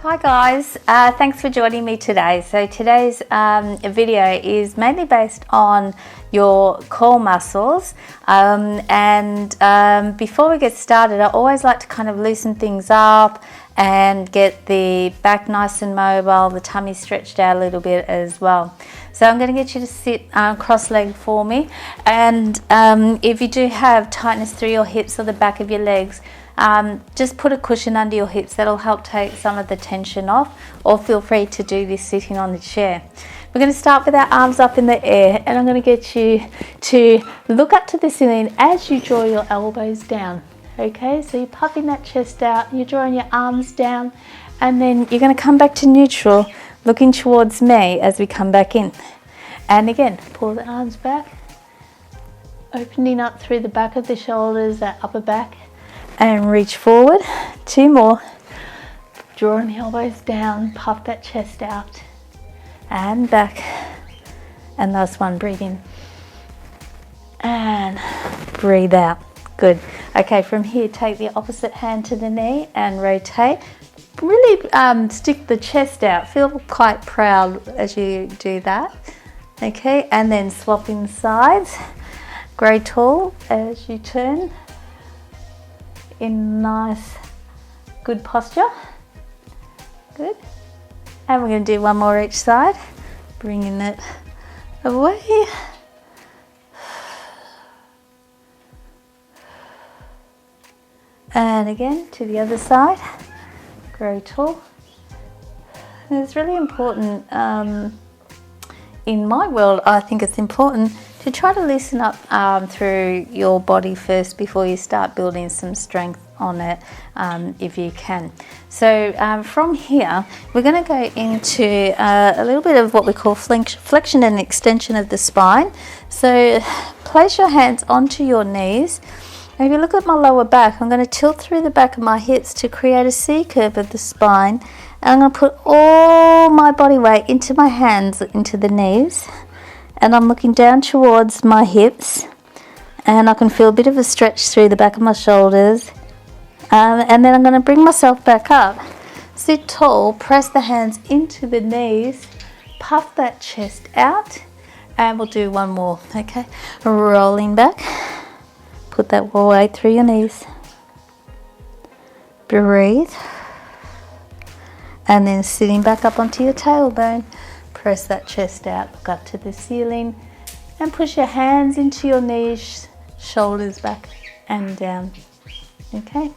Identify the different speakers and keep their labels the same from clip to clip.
Speaker 1: Hi guys, thanks for joining me today. So today's video is mainly based on your core muscles, and before we get started, I always like to kind of loosen things up and get the back nice and mobile, the tummy stretched out a little bit as well. So I'm going to get you to sit cross-legged for me, and if you do have tightness through your hips or the back of your legs, just put a cushion under your hips. That'll help take some of the tension off, or feel free to do this sitting on the chair. We're going to start with our arms up in the air, and I'm going to get you to look up to the ceiling as you draw your elbows down. Okay, so you're puffing that chest out, you're drawing your arms down, and then you're going to come back to neutral, looking towards me as we come back in. And again, pull the arms back, opening up through the back of the shoulders, that upper back, and reach forward. Two more. Drawing the elbows down, puff that chest out, and back. And last one, breathe in and breathe out. Good. Okay, from here, take the opposite hand to the knee and rotate. Really stick the chest out. Feel quite proud as you do that. Okay, and then swapping sides. Grow tall as you turn in nice, good posture. Good. And we're going to do one more each side. Bringing it away. And again to the other side. Grow tall. And it's really important, in my world, I think it's important to try to loosen up through your body first before you start building some strength on it, if you can. So from here, we're going to go into a little bit of what we call flexion and extension of the spine. So place your hands onto your knees. If you look at my lower back, I'm going to tilt through the back of my hips to create a C curve of the spine. And I'm going to put all my body weight into my hands, into the knees. And I'm looking down towards my hips. And I can feel a bit of a stretch through the back of my shoulders. And then I'm going to bring myself back up. Sit tall, press the hands into the knees. Puff that chest out. And we'll do one more, okay? Rolling back. Put that weight through your knees. Breathe. And then sitting back up onto your tailbone. Press that chest out, look up to the ceiling. And push your hands into your knees, shoulders back and down. Okay.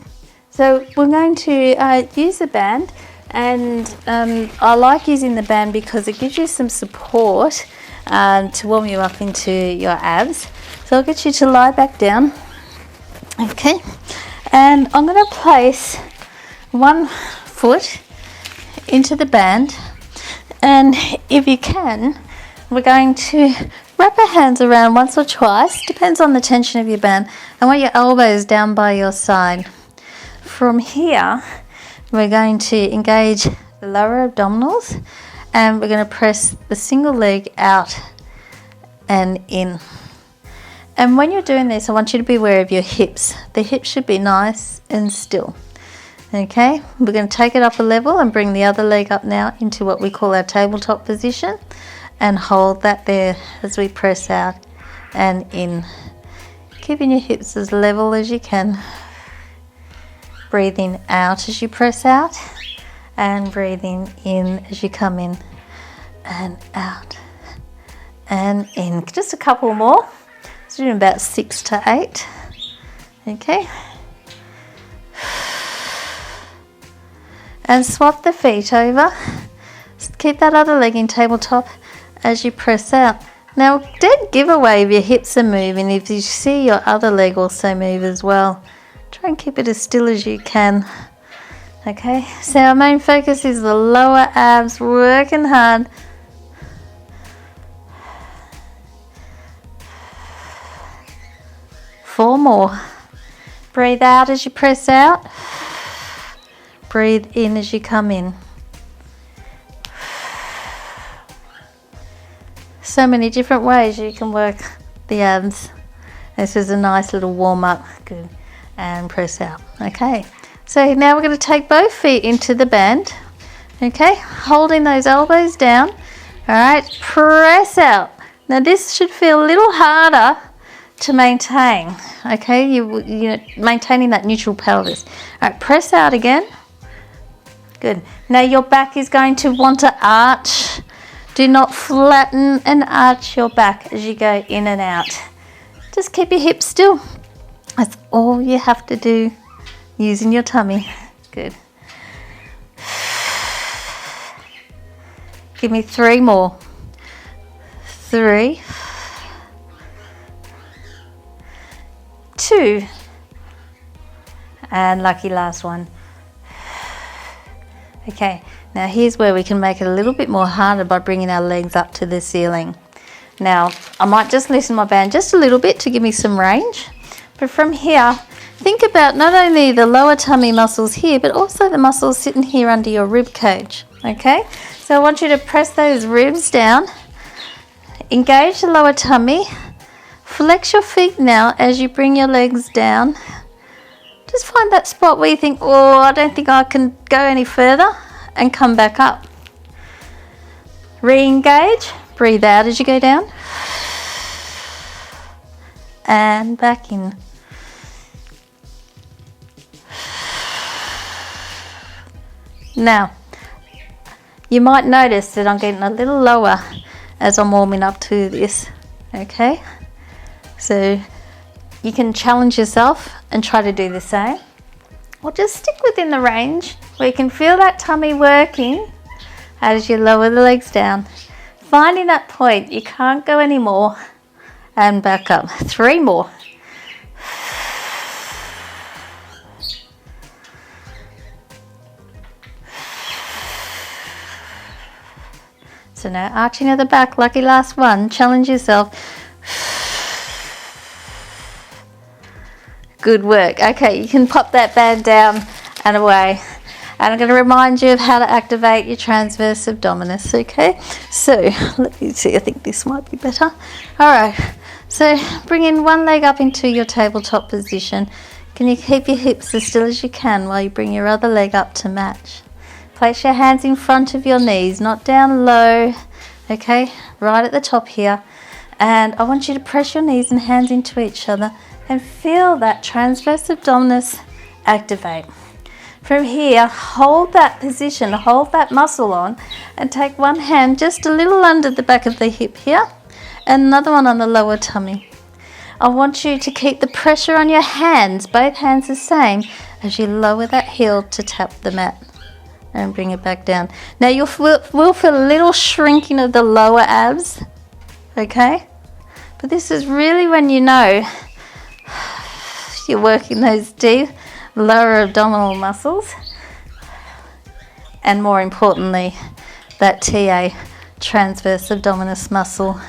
Speaker 1: So we're going to use a band. And I like using the band because it gives you some support to warm you up into your abs. So I'll get you to lie back down. Okay, and I'm going to place one foot into the band, and if you can, we're going to wrap our hands around once or twice, depends on the tension of your band, and want your elbows down by your side. From here, we're going to engage the lower abdominals, and we're going to press the single leg out and in. And when you're doing this, I want you to be aware of your hips. The hips should be nice and still. Okay, we're going to take it up a level and bring the other leg up now into what we call our tabletop position, and hold that there as we press out and in. Keeping your hips as level as you can. Breathing out as you press out, and breathing in as you come in and out and in. Just a couple more. So doing about 6 to 8. Okay. And swap the feet over. Keep that other leg in tabletop as you press out. Now, dead giveaway if your hips are moving. If you see your other leg also move as well, try and keep it as still as you can. Okay. So our main focus is the lower abs, working hard. Four more. Breathe out as you press out. Breathe in as you come in. So many different ways you can work the abs. This is a nice little warm up. Good. And press out. Okay. So now we're going to take both feet into the band. Okay, holding those elbows down. All right, press out. Now this should feel a little harder to maintain. Okay, you're maintaining that neutral pelvis. All right, press out again. Good. Now your back is going to want to arch. Do not flatten and arch your back as you go in and out. Just keep your hips still. That's all you have to do using your tummy. Good. Give me 3 more. 3, 2, and lucky last one. Okay, now here's where we can make it a little bit more harder by bringing our legs up to the ceiling. Now, I might just loosen my band just a little bit to give me some range. But from here, think about not only the lower tummy muscles here, but also the muscles sitting here under your rib cage. Okay, so I want you to press those ribs down, engage the lower tummy, flex your feet now as you bring your legs down. Just find that spot where you think, oh, I don't think I can go any further, and come back up. Re-engage, breathe out as you go down, and back in. Now, you might notice that I'm getting a little lower as I'm warming up to this, okay? So you can challenge yourself and try to do the same. Or just stick within the range where you can feel that tummy working as you lower the legs down. Finding that point, you can't go anymore, and back up. 3 more. So now arching at the back, lucky last one, challenge yourself. Good work. Okay, you can pop that band down and away. And I'm going to remind you of how to activate your transverse abdominis, okay? So, let me see, I think this might be better. All right, so bring in one leg up into your tabletop position. Can you keep your hips as still as you can while you bring your other leg up to match? Place your hands in front of your knees, not down low, okay? Right at the top here. And I want you to press your knees and hands into each other and feel that transverse abdominis activate. From here, hold that position, hold that muscle on, and take one hand just a little under the back of the hip here, and another one on the lower tummy. I want you to keep the pressure on your hands, both hands the same, as you lower that heel to tap the mat. And bring it back down. Now you will feel a little shrinking of the lower abs, okay? But this is really when you know you're working those deep lower abdominal muscles, and more importantly, that TA, transverse abdominis muscle.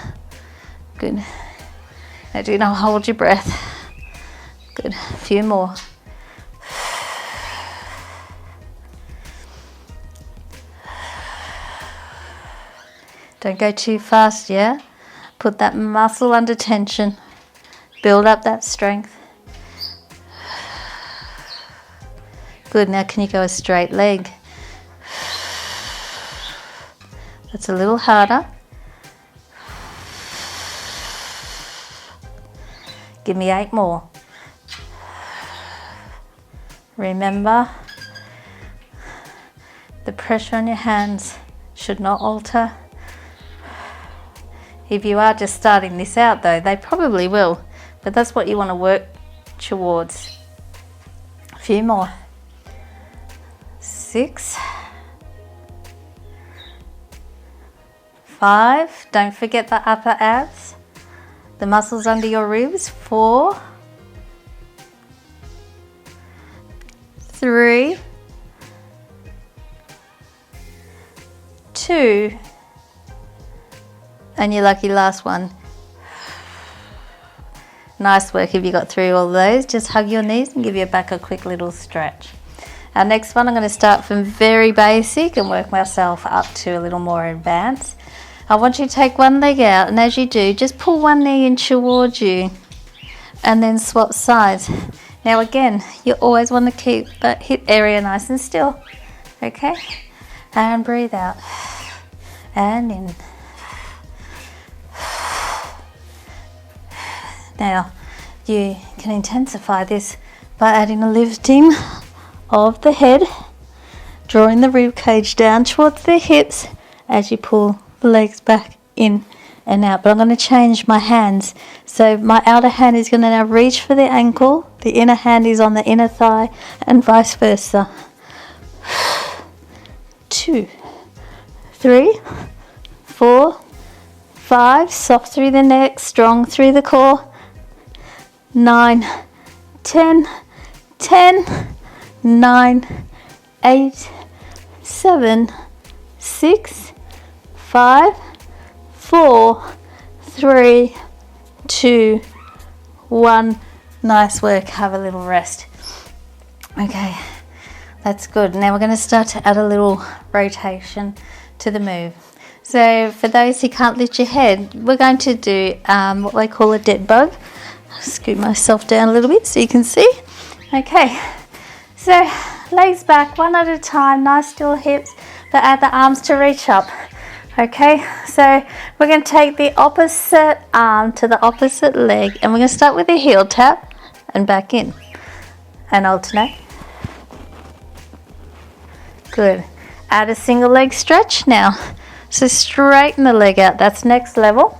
Speaker 1: Good. Now do not hold your breath. Good. A few more. Don't go too fast, yeah? Put that muscle under tension. Build up that strength. Good, now can you go a straight leg? That's a little harder. Give me 8 more. Remember, the pressure on your hands should not alter. If you are just starting this out though, they probably will, but that's what you want to work towards. A few more. 6, 5, don't forget the upper abs, the muscles under your ribs. 4, 3, 2, and your lucky last one. Nice work if you got through all those. Just hug your knees and give your back a quick little stretch. Our next one, I'm going to start from very basic and work myself up to a little more advanced. I want you to take one leg out, and as you do, just pull one knee in towards you and then swap sides. Now again, you always want to keep that hip area nice and still, okay? and breathe out, and in. Now you can intensify this by adding a lifting of the head, drawing the rib cage down towards the hips as you pull the legs back in and out. But I'm going to change my hands. So my outer hand is going to now reach for the ankle, the inner hand is on the inner thigh, and vice versa. 2, 3, 4, 5, soft through the neck, strong through the core. 9, 10, 10, 9, 8, 7, 6, 5, 4, 3, 2, 1. Nice work. Have a little rest. Okay, that's good. Now we're going to start to add a little rotation to the move. So for those who can't lift your head, we're going to do what they call a dead bug. I'll scoot myself down a little bit so you can see. Okay, so legs back one at a time, nice still hips, but add the arms to reach up. Okay, so we're going to take the opposite arm to the opposite leg, and we're going to start with a heel tap and back in and alternate. Good. Add a single leg stretch now. So straighten the leg out. That's next level.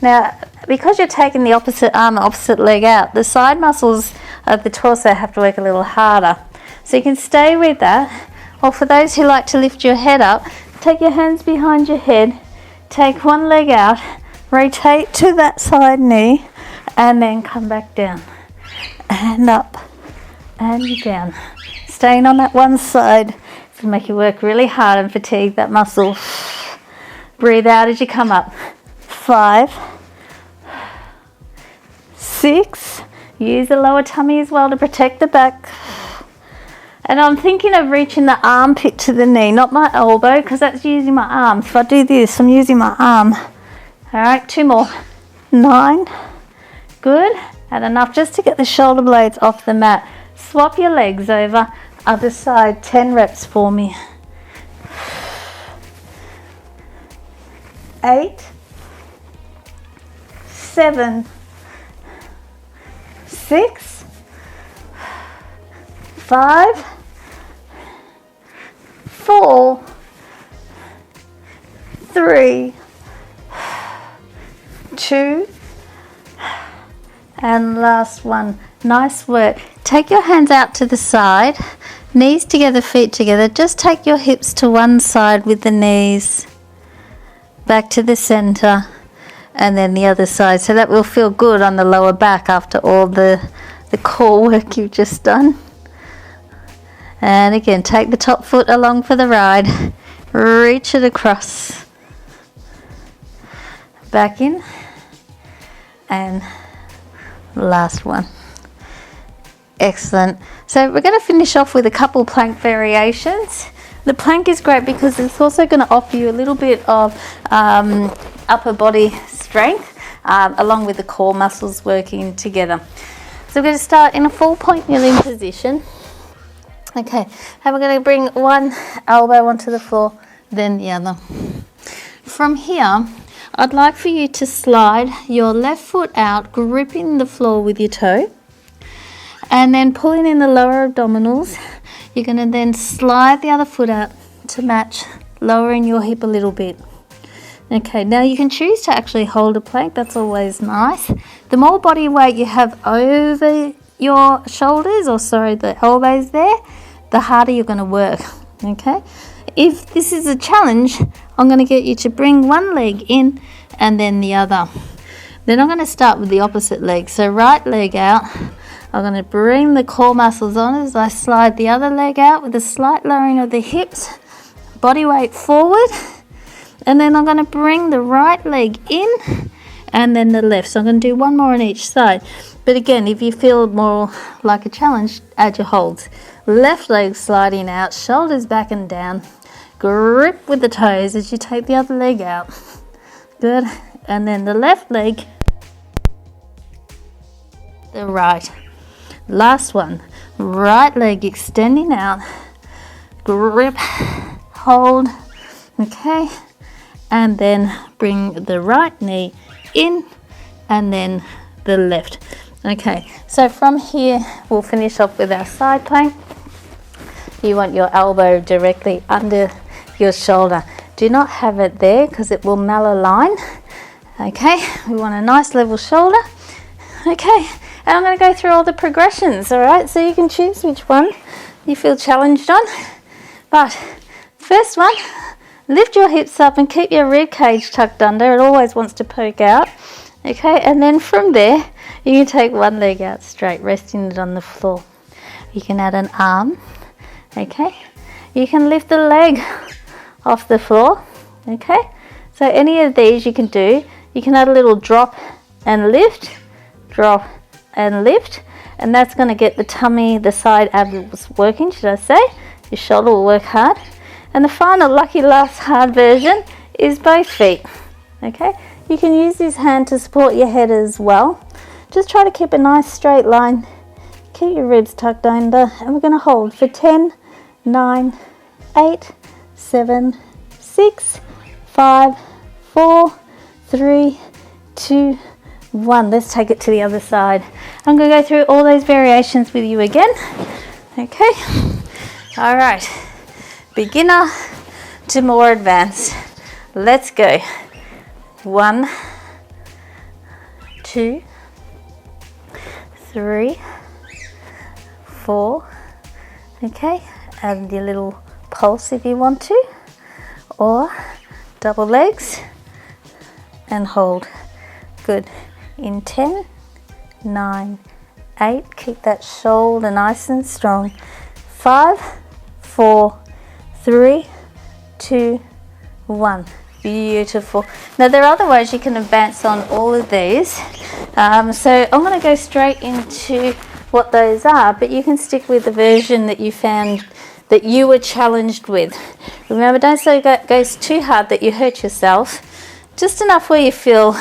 Speaker 1: Now, because you're taking the opposite arm, opposite leg out, the side muscles of the torso have to work a little harder. So you can stay with that. Or for those who like to lift your head up, take your hands behind your head, take one leg out, rotate to that side knee, and then come back down. And up, and down. Staying on that one side will make you work really hard and fatigue that muscle. Breathe out as you come up. 5, 6, use the lower tummy as well to protect the back. And I'm thinking of reaching the armpit to the knee, not my elbow, because that's using my arms. If I do this, I'm using my arm. All right, 2 more. 9, good, and enough just to get the shoulder blades off the mat. Swap your legs over, other side, 10 reps for me. 8, 7, 6, 5, 4, 3, 2, and last one. Nice work. Take your hands out to the side, knees together, feet together. Just take your hips to one side with the knees, back to the center, and then the other side. So that will feel good on the lower back after all the core work you've just done. And again, take the top foot along for the ride, reach it across, back in, and last one. Excellent. So we're going to finish off with a couple plank variations. The plank is great because it's also going to offer you a little bit of upper body strength along with the core muscles working together. So we're going to start in a full point kneeling position. Okay, and we're going to bring one elbow onto the floor, then the other. From here, I'd like for you to slide your left foot out, gripping the floor with your toe, and then pulling in the lower abdominals. You're going to then slide the other foot out to match, lowering your hip a little bit. Okay, now you can choose to actually hold a plank. That's always nice. The more body weight you have over your shoulders, the elbows there, the harder you're going to work. Okay, if this is a challenge, I'm going to get you to bring one leg in and then the other. Then I'm going to start with the opposite leg. So right leg out. I'm going to bring the core muscles on as I slide the other leg out with a slight lowering of the hips, body weight forward, and then I'm going to bring the right leg in and then the left. So I'm going to do one more on each side. But again, if you feel more like a challenge, add your holds. Left leg sliding out, shoulders back and down. Grip with the toes as you take the other leg out. Good. And then the left leg, the right. Last one, right leg extending out, grip, hold, okay, and then bring the right knee in and then the left. Okay, so from here we'll finish off with our side plank. You want your elbow directly under your shoulder. Do not have it there because it will malalign. Okay, we want a nice level shoulder. Okay, and I'm going to go through all the progressions, all right, so you can choose which one you feel challenged on. But first one, lift your hips up and keep your rib cage tucked under. It always wants to poke out. Okay, and then from there you can take one leg out straight, resting it on the floor. You can add an arm. Okay, you can lift the leg off the floor. Okay, so any of these you can do. You can add a little drop and lift, drop and lift, and that's going to get the tummy, the side abs working, should I say. Your shoulder will work hard. And the final lucky last hard version is both feet. Okay, you can use this hand to support your head as well. Just try to keep a nice straight line. Keep your ribs tucked under, and we're going to hold for 10, 9, 8, 7, 6, 5, 4, 3, 2, 1. Let's take it to the other side. I'm going to go through all those variations with you again. Okay. All right. Beginner to more advanced. Let's go. 1, 2, 3, 4. Okay. Add your little pulse if you want to, or double legs and hold. Good. In 10, 9, 8, keep that shoulder nice and strong. 5, 4, 3, 2, 1. Beautiful. Now there are other ways you can advance on all of these. So I'm going to go straight into what those are, but you can stick with the version that you found that you were challenged with. Remember, don't say it goes too hard that you hurt yourself. Just enough where you feel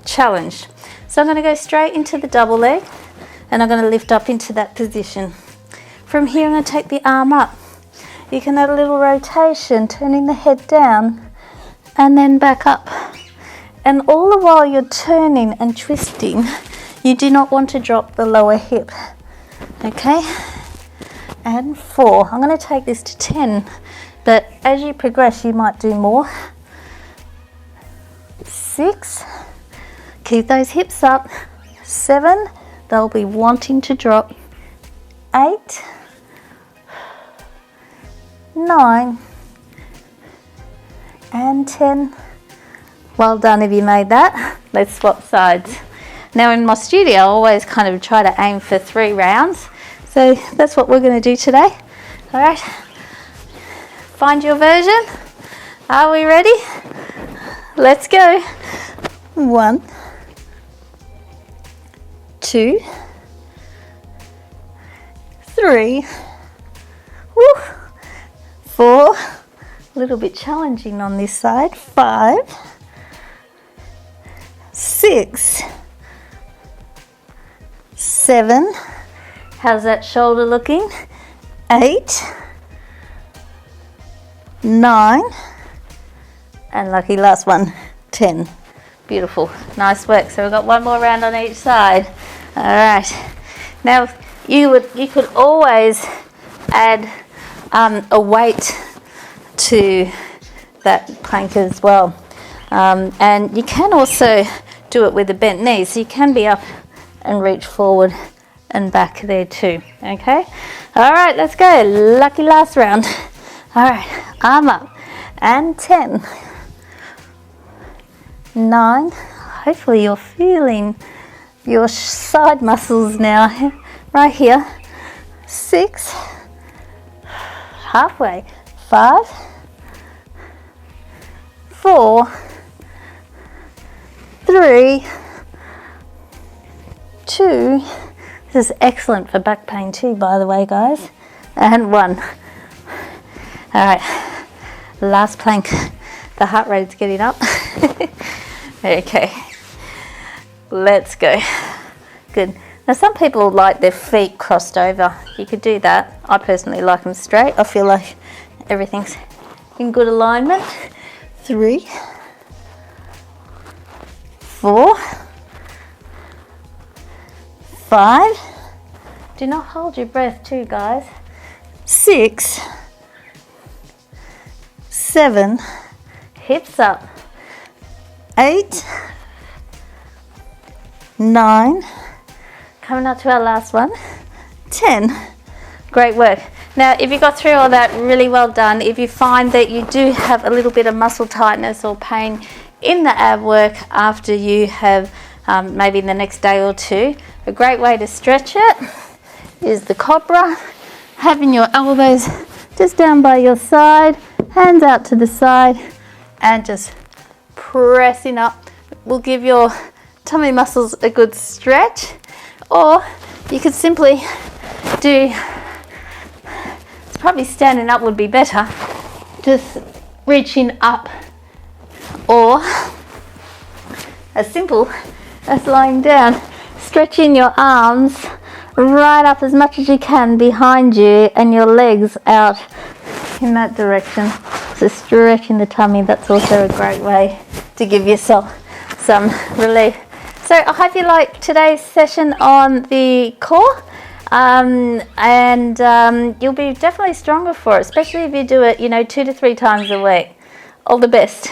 Speaker 1: challenged. So I'm going to go straight into the double leg, and I'm going to lift up into that position. From here I'm going to take the arm up. You can add a little rotation, turning the head down and then back up. And all the while you're turning and twisting, you do not want to drop the lower hip. Okay, and 4. I'm going to take this to 10, but as you progress you might do more. 6, keep those hips up. 7, they'll be wanting to drop. 8, 9, and 10. Well done if you made that. Let's swap sides. Now in my studio I always kind of try to aim for 3 rounds, so that's what we're going to do today. All right, find your version. Are we ready? Let's go. 1, 2, 3, woo, 4, a little bit challenging on this side, 5, 6, 7, how's that shoulder looking? 8, 9, and lucky last one, 10. Beautiful, nice work. So we've got one more round on each side. All right, now you could always add a weight to that plank as well, and you can also do it with a bent knee, so you can be up and reach forward and back there too. Okay, all right, let's go. Lucky last round. All right, arm up, and 10, 9, hopefully you're feeling your side muscles now right here. 6, halfway. 5, 4, 3, 2. This is excellent for back pain too, by the way, guys. And 1. All right, last plank. The heart rate's getting up. Okay, let's go. Good. Now some people like their feet crossed over. You could do that. I personally like them straight. I feel like everything's in good alignment. 3, 4, 5. Do not hold your breath too, guys. 6, 7, hips up. 8, 9, coming up to our last one, 10. Great work. Now, if you got through all that, really well done. If you find that you do have a little bit of muscle tightness or pain in the ab work after you have maybe in the next day or two, a great way to stretch it is the cobra, having your elbows just down by your side, hands out to the side, and just pressing up. Will give your tummy muscles a good stretch. Or you could simply do, it's probably standing up would be better, just reaching up, or as simple as lying down, stretching your arms right up as much as you can behind you and your legs out in that direction. So stretching the tummy, that's also a great way to give yourself some relief. So I hope you liked today's session on the core, and you'll be definitely stronger for it, especially if you do it, 2 to 3 times a week. All the best.